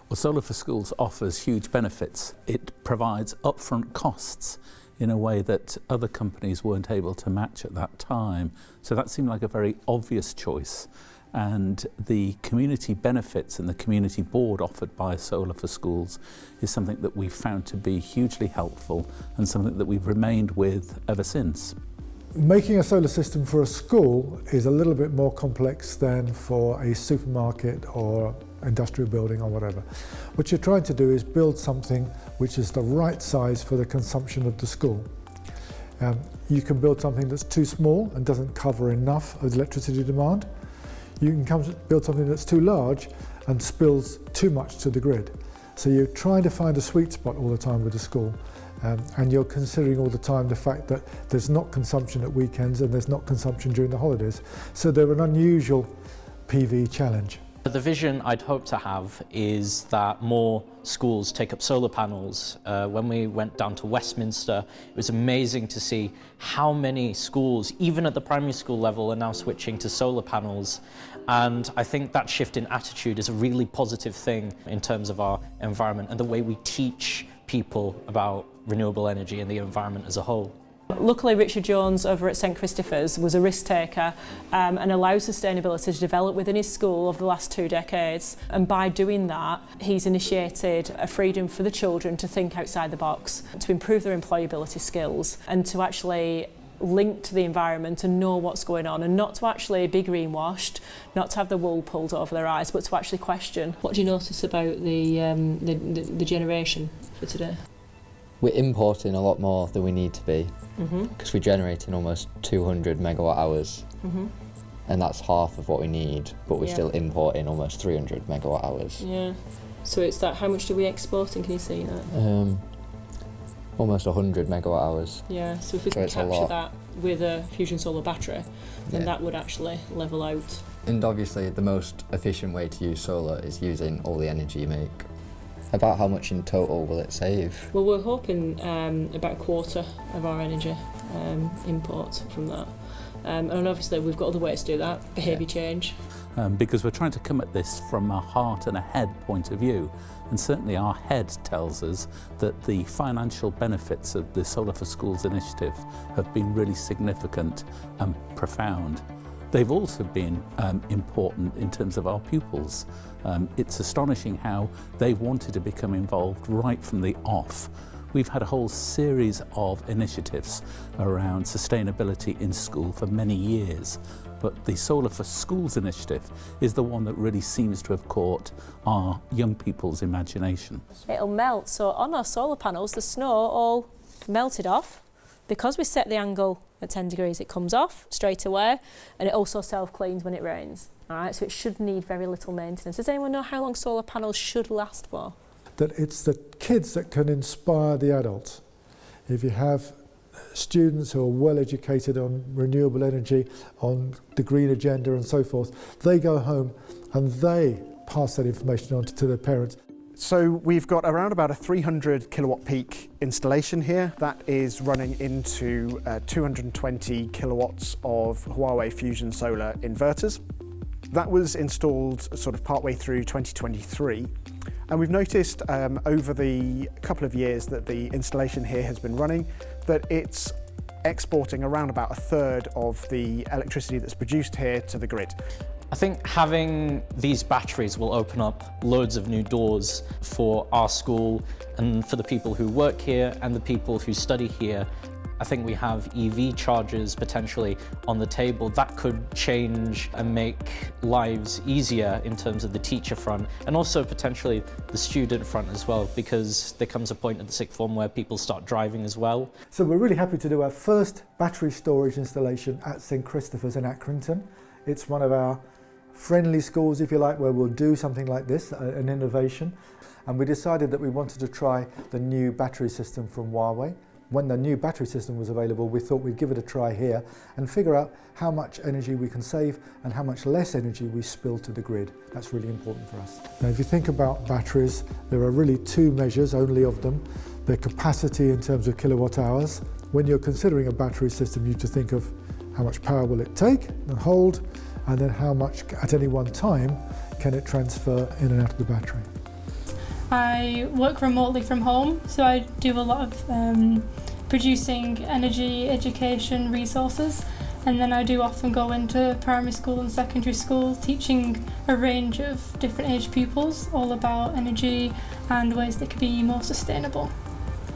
Well, Solar for Schools offers huge benefits. It provides upfront costs in a way that other companies weren't able to match at that time. So that seemed like a very obvious choice. And the community benefits and the community board offered by Solar for Schools is something that we've found to be hugely helpful and something that we've remained with ever since. Making a solar system for a school is a little bit more complex than for a supermarket or industrial building or whatever. What you're trying to do is build something which is the right size for the consumption of the school. You can build something that's too small and doesn't cover enough of the electricity demand. You can build something that's too large and spills too much to the grid. So you're trying to find a sweet spot all the time with the school. And you're considering all the time the fact that there's not consumption at weekends and there's not consumption during the holidays. So they're an unusual PV challenge. The vision I'd hope to have is that more schools take up solar panels. When we went down to Westminster, it was amazing to see how many schools, even at the primary school level, are now switching to solar panels. And I think that shift in attitude is a really positive thing in terms of our environment and the way we teach people about renewable energy and the environment as a whole. Luckily, Richard Jones over at St Christopher's was a risk taker and allowed sustainability to develop within his school over the last 2 decades. And by doing that, he's initiated a freedom for the children to think outside the box, to improve their employability skills and to actually link to the environment and know what's going on, and not to actually be greenwashed, not to have the wool pulled over their eyes, but to actually question. What do you notice about the generation for today? We're importing a lot more than we need to be because we're generating almost 200 megawatt hours and that's half of what we need, but we're still importing almost 300 megawatt hours. Yeah. So it's that, how much do we exporting, can you see that? Almost 100 megawatt hours. Yeah, so if we can capture that with a fusion solar battery, then that would actually level out. And obviously the most efficient way to use solar is using all the energy you make. About how much in total will it save? Well, we're hoping about a quarter of our energy import from that. And obviously we've got other ways to do that, behaviour change. Because we're trying to come at this from a heart and a head point of view. And certainly our head tells us that the financial benefits of the Solar for Schools initiative have been really significant and profound. They've also been important in terms of our pupils. It's astonishing how they've wanted to become involved right from the off. We've had a whole series of initiatives around sustainability in school for many years, but the Solar for Schools initiative is the one that really seems to have caught our young people's imagination. It'll melt, so on our solar panels the snow all melted off. Because we set the angle at 10 degrees, it comes off straight away, and it also self-cleans when it rains. All right, so it should need very little maintenance. Does anyone know how long solar panels should last for? That it's the kids that can inspire the adults. If you have students who are well educated on renewable energy, on the green agenda and so forth, they go home and they pass that information on to their parents. So we've got around about a 300 kilowatt peak installation here that is running into 220 kilowatts of Huawei Fusion Solar inverters. That was installed sort of partway through 2023, and we've noticed over the couple of years that the installation here has been running that it's exporting around about a third of the electricity that's produced here to the grid. I think having these batteries will open up loads of new doors for our school and for the people who work here and the people who study here. I think we have EV chargers potentially on the table that could change and make lives easier in terms of the teacher front and also potentially the student front as well, because there comes a point at the sixth form where people start driving as well. So we're really happy to do our first battery storage installation at St Christopher's in Accrington. It's one of our friendly schools, if you like, where we'll do something like this, an innovation. And we decided that we wanted to try the new battery system from Huawei. When the new battery system was available, we thought we'd give it a try here and figure out how much energy we can save and how much less energy we spill to the grid. That's really important for us. Now, if you think about batteries, there are really two measures only of them. Their capacity in terms of kilowatt hours. When you're considering a battery system, you have to think of how much power will it take and hold, and then how much at any one time can it transfer in and out of the battery. I work remotely from home, so I do a lot of producing energy education resources, and then I do often go into primary school and secondary school teaching a range of different age pupils all about energy and ways that can be more sustainable.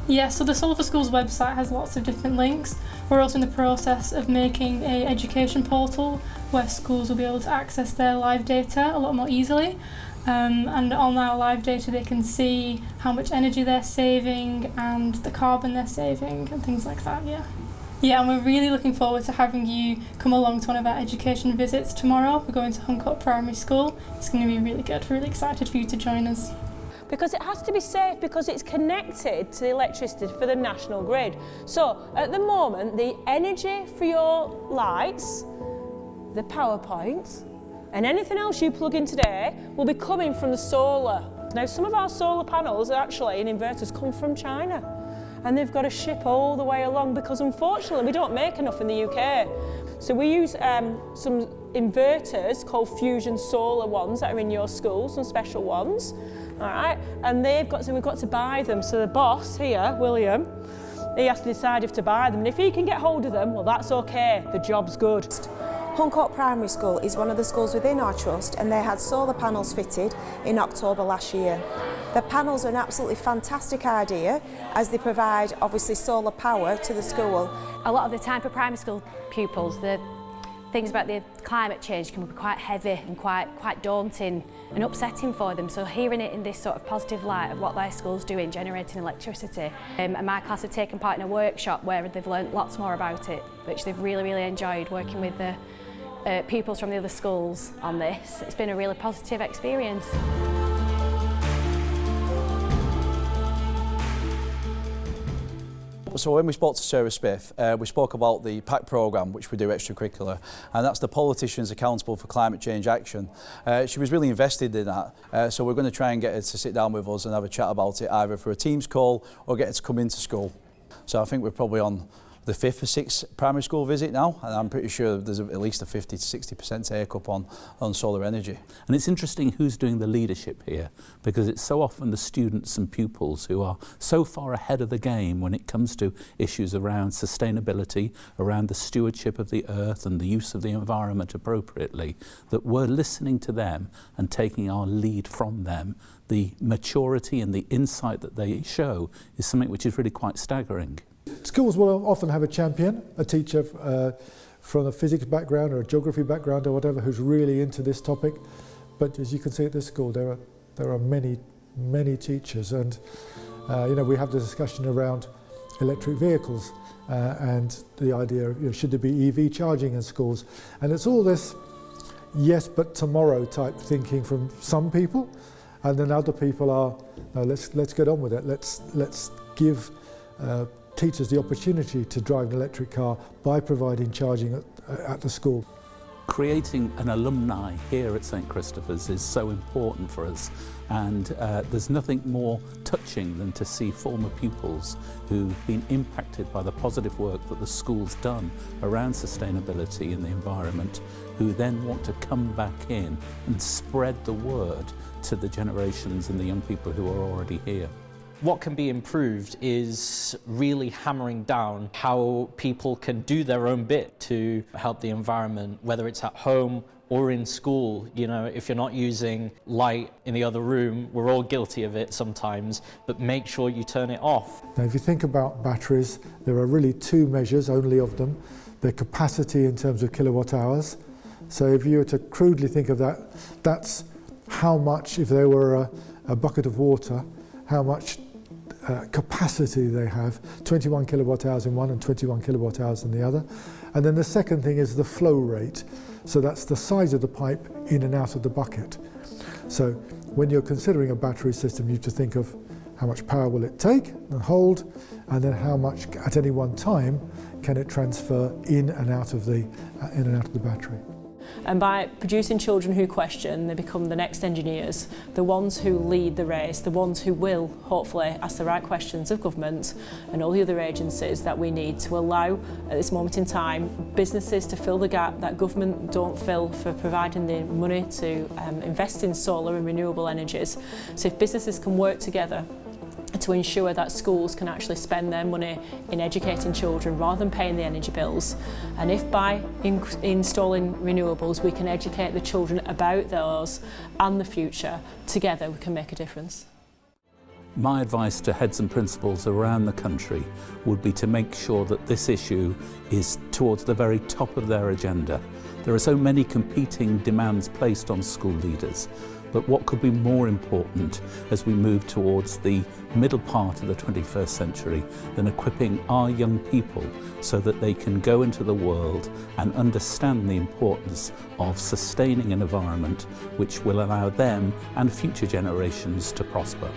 Yeah, so the Solar for Schools website has lots of different links. We're also in the process of making an education portal where schools will be able to access their live data a lot more easily. And on our live data they can see how much energy they're saving and the carbon they're saving and things like that, yeah. Yeah, and we're really looking forward to having you come along to one of our education visits tomorrow. We're going to Huncote Primary School. It's going to be really good. We're really excited for you to join us. Because it has to be safe, because it's connected to the electricity for the national grid. So at the moment, the energy for your lights, the PowerPoint, and anything else you plug in today will be coming from the solar. Now, some of our solar panels actually in inverters come from China, and they've got to ship all the way along because unfortunately we don't make enough in the UK. So we use some inverters called fusion solar ones that are in your school, some special ones. All right, and we've got to buy them. So the boss here, William, he has to decide if to buy them. And if he can get hold of them, well, that's okay. The job's good. Huncote Primary School is one of the schools within our trust, and they had solar panels fitted in October last year. The panels are an absolutely fantastic idea as they provide obviously solar power to the school. A lot of the time for primary school pupils, the things about the climate change can be quite heavy and quite daunting and upsetting for them. So hearing it in this sort of positive light of what their school's doing, generating electricity. And my class have taken part in a workshop where they've learnt lots more about it, which they've really enjoyed, working with the pupils from the other schools on this. It's been a really positive experience. So when we spoke to Sarah Smith, we spoke about the PAC programme, which we do extracurricular, and that's the Politicians Accountable for Climate Change Action. She was really invested in that, so we're going to try and get her to sit down with us and have a chat about it, either for a Teams call or get her to come into school. So I think we're probably on the 5th or 6th primary school visit now, and I'm pretty sure there's at least a 50 to 60% take up on solar energy. And it's interesting who's doing the leadership here, because it's so often the students and pupils who are so far ahead of the game when it comes to issues around sustainability, around the stewardship of the earth and the use of the environment appropriately, that we're listening to them and taking our lead from them. The maturity and the insight that they show is something which is really quite staggering. Schools will often have a champion, a teacher from a physics background or a geography background or whatever who's really into this topic. But as you can see at this school, there are many teachers, and we have the discussion around electric vehicles and the idea of should there be EV charging in schools, and it's all this yes but tomorrow type thinking from some people, and then other people are no, let's get on with it. Let's give teachers the opportunity to drive an electric car by providing charging at the school. Creating an alumni here at St Christopher's is so important for us, and there's nothing more touching than to see former pupils who've been impacted by the positive work that the school's done around sustainability and the environment, who then want to come back in and spread the word to the generations and the young people who are already here. What can be improved is really hammering down how people can do their own bit to help the environment, whether it's at home or in school. You know, if you're not using light in the other room, we're all guilty of it sometimes, but make sure you turn it off. Now, if you think about batteries, there are really two measures only of them. Their capacity in terms of kilowatt hours. So if you were to crudely think of that, that's how much, if there were a bucket of water, how much capacity they have, 21 kilowatt hours in one and 21 kilowatt hours in the other. And then the second thing is the flow rate. So that's the size of the pipe in and out of the bucket. So when you're considering a battery system, you have to think of how much power will it take and hold, and then how much at any one time can it transfer in and out of the battery. And by producing children who question, they become the next engineers, the ones who lead the race, the ones who will hopefully ask the right questions of government and all the other agencies that we need to allow at this moment in time businesses to fill the gap that government don't fill for providing the money to invest in solar and renewable energies. So if businesses can work together to ensure that schools can actually spend their money in educating children rather than paying the energy bills, and if by installing renewables we can educate the children about those and the future, together we can make a difference. My advice to heads and principals around the country would be to make sure that this issue is towards the very top of their agenda. There are so many competing demands placed on school leaders, but what could be more important as we move towards the middle part of the 21st century than equipping our young people so that they can go into the world and understand the importance of sustaining an environment which will allow them and future generations to prosper.